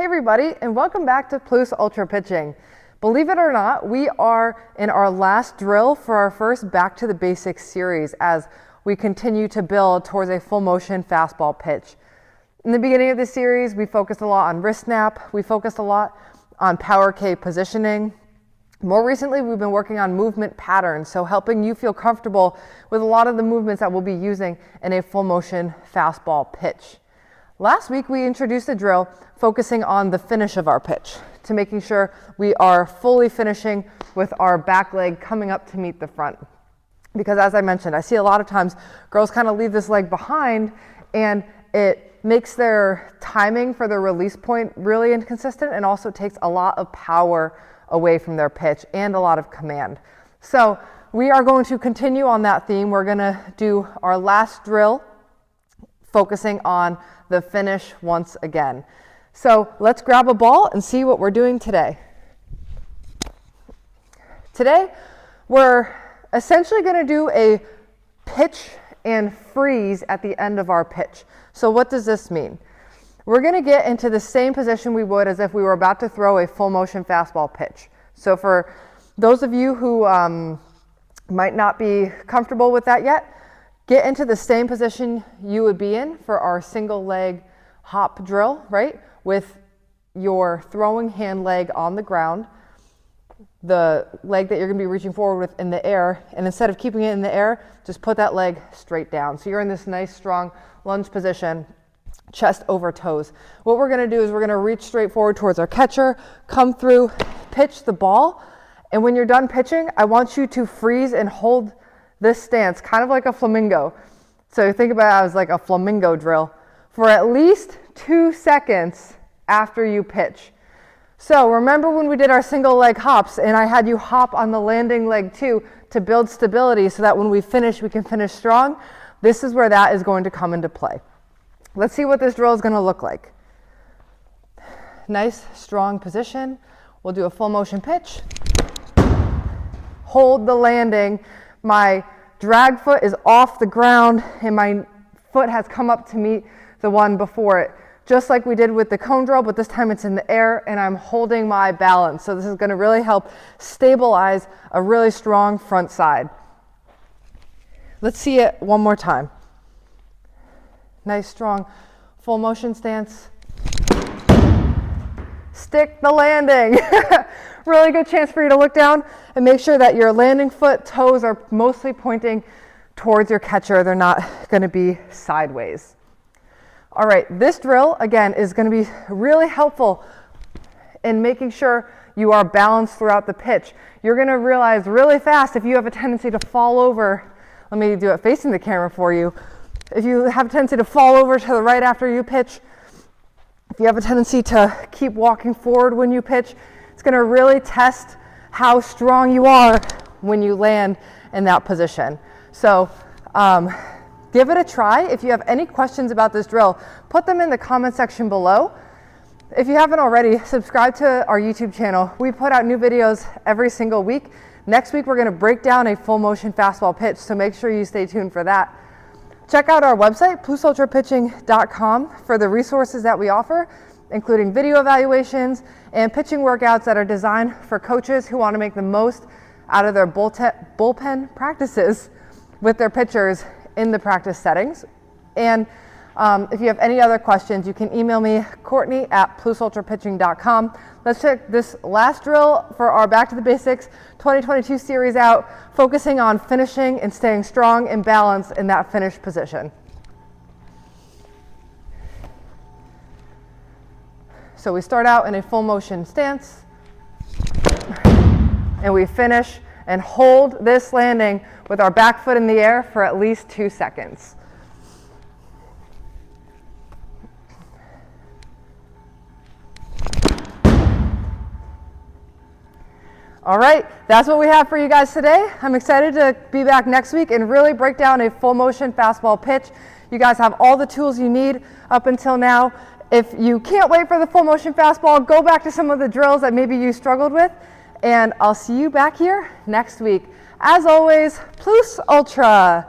everybody, and welcome back to Plus Ultra Pitching. Believe it or not, we are in our last drill for our first Back to the Basics series as we continue to build towards a full motion fastball pitch. In the beginning of this series, we focused a lot on wrist snap, we focused a lot on power K positioning. More recently, we've been working on movement patterns, so helping you feel comfortable with a lot of the movements that we'll be using in a full motion fastball pitch. Last week, we introduced a drill focusing on the finish of our pitch to making sure we are fully finishing with our back leg coming up to meet the front. Because as I mentioned, I see a lot of times girls kind of leave this leg behind and it makes their timing for the release point really inconsistent and also takes a lot of power away from their pitch and a lot of command. So we are going to continue on that theme. We're going to do our last drill focusing on the finish once again. So let's grab a ball and see what we're doing today. Today, we're essentially going to do a pitch and freeze at the end of our pitch. So what does this mean? We're going to get into the same position we would as if we were about to throw a full motion fastball pitch. So for those of you who might not be comfortable with that yet, get into the same position you would be in for our single leg hop drill, right? With your throwing hand leg on the ground, the leg that you're going to be reaching forward with in the air, and instead of keeping it in the air, just put that leg straight down. So you're in this nice strong lunge position, chest over toes. What we're going to do is we're going to reach straight forward towards our catcher, come through, pitch the ball, and when you're done pitching, I want you to freeze and hold this stance, kind of like a flamingo. So think about it as like a flamingo drill for at least 2 seconds after you pitch. So remember when we did our single leg hops and I had you hop on the landing leg too to build stability so that when we finish, we can finish strong? This is where that is going to come into play. Let's see what this drill is going to look like. Nice, strong position. We'll do a full motion pitch. Hold the landing. My drag foot is off the ground and my foot has come up to meet the one before it. Just like we did with the cone drill, but this time it's in the air and I'm holding my balance. So this is going to really help stabilize a really strong front side. Let's see it one more time. Nice, strong, full motion stance. Stick the landing. Really good chance for you to look down and make sure that your landing foot, toes are mostly pointing towards your catcher. They're not going to be sideways. All right, this drill, again, is going to be really helpful in making sure you are balanced throughout the pitch. You're going to realize really fast if you have a tendency to fall over. Let me do it facing the camera for you. If you have a tendency to fall over to the right after you pitch, if you have a tendency to keep walking forward when you pitch, it's going to really test how strong you are when you land in that position. So give it a try. If you have any questions about this drill, put them in the comment section below. If you haven't already, subscribe to our YouTube channel. We put out new videos every single week. Next week, we're going to break down a full motion fastball pitch, so make sure you stay tuned for that. Check out our website, plusultrapitching.com, for the resources that we offer, including video evaluations and pitching workouts that are designed for coaches who want to make the most out of their bullpen practices with their pitchers in the practice settings. And if you have any other questions, you can email me, Courtney@plusultrapitching.com. Let's check this last drill for our Back to the Basics 2022 series out, focusing on finishing and staying strong and balanced in that finish position. So we start out in a full motion stance, and we finish and hold this landing with our back foot in the air for at least 2 seconds. All right, that's what we have for you guys today. I'm excited to be back next week and really break down a full motion fastball pitch. You guys have all the tools you need up until now. If you can't wait for the full motion fastball, go back to some of the drills that maybe you struggled with, and I'll see you back here next week. As always, Plus Ultra.